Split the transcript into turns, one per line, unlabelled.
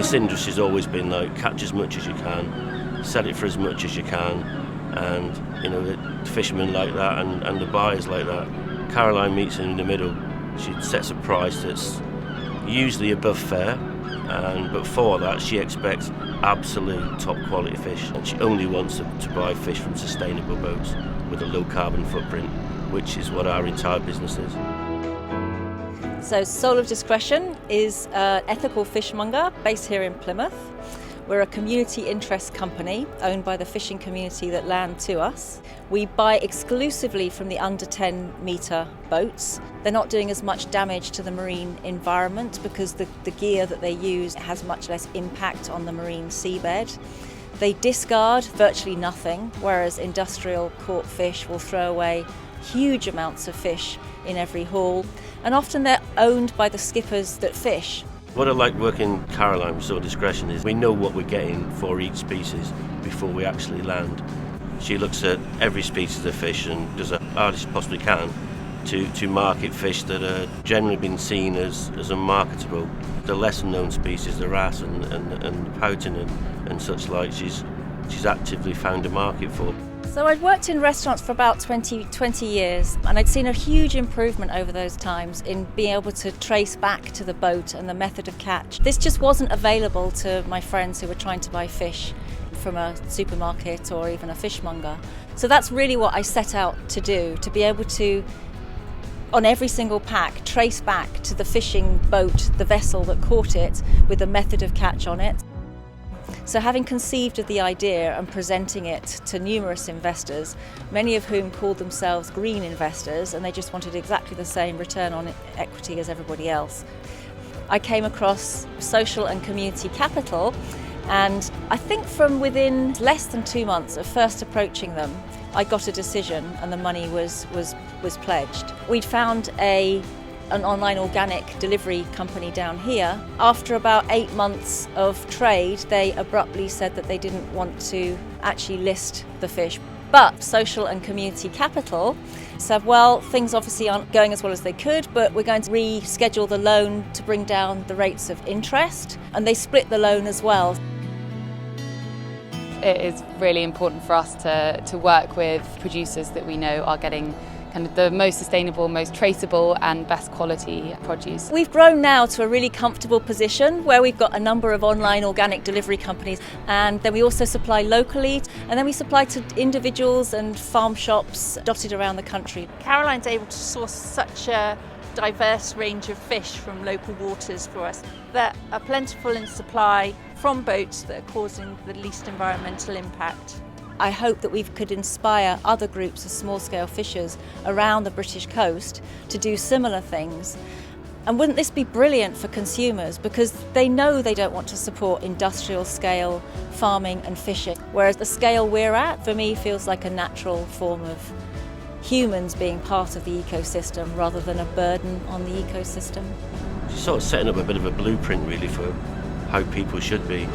This industry's always been like catch as much as you can, sell it for as much as you can, and you know the fishermen like that and the buyers like that. Caroline meets in the middle. She sets a price that's usually above fair, but for that she expects absolute top quality fish, and she only wants to buy fish from sustainable boats with a low carbon footprint, which is what our entire business is.
So Soul of Discretion is an ethical fishmonger based here in Plymouth. We're a community interest company owned by the fishing community that land to us. We buy exclusively from the under 10 metre boats. They're not doing as much damage to the marine environment because the gear that they use has much less impact on the marine seabed. They discard virtually nothing, whereas industrial caught fish will throw away huge amounts of fish in every haul, and often they're owned by the skippers that fish.
What I like working Caroline with Soul of Discretion is we know what we're getting for each species before we actually land. She looks at every species of fish and does the hardest she possibly can to market fish that are generally been seen as unmarketable. The lesser known species, the wrasse and the pouting and such like, she's actively found a market for.
So I'd worked in restaurants for about 20 years, and I'd seen a huge improvement over those times in being able to trace back to the boat and the method of catch. This just wasn't available to my friends who were trying to buy fish from a supermarket or even a fishmonger. So that's really what I set out to do, to be able to, on every single pack, trace back to the fishing boat, the vessel that caught it, with the method of catch on it. So having conceived of the idea and presenting it to numerous investors, many of whom called themselves green investors, and they just wanted exactly the same return on equity as everybody else, I came across social and community capital, and I think from within less than 2 months of first approaching them, I got a decision and the money was pledged. We'd found an online organic delivery company down here. After about 8 months of trade, they abruptly said that they didn't want to actually list the fish. But social and community capital said, well, things obviously aren't going as well as they could, but we're going to reschedule the loan to bring down the rates of interest. And they split the loan as well.
It is really important for us to work with producers that we know are getting kind of the most sustainable, most traceable and best quality produce.
We've grown now to a really comfortable position where we've got a number of online organic delivery companies, and then we also supply locally, and then we supply to individuals and farm shops dotted around the country.
Caroline's able to source such a diverse range of fish from local waters for us that are plentiful in supply from boats that are causing the least environmental impact.
I hope that we could inspire other groups of small-scale fishers around the British coast to do similar things. And wouldn't this be brilliant for consumers, because they know they don't want to support industrial-scale farming and fishing, whereas the scale we're at, for me, feels like a natural form of humans being part of the ecosystem rather than a burden on the ecosystem.
She's sort of setting up a bit of a blueprint really for how people should be.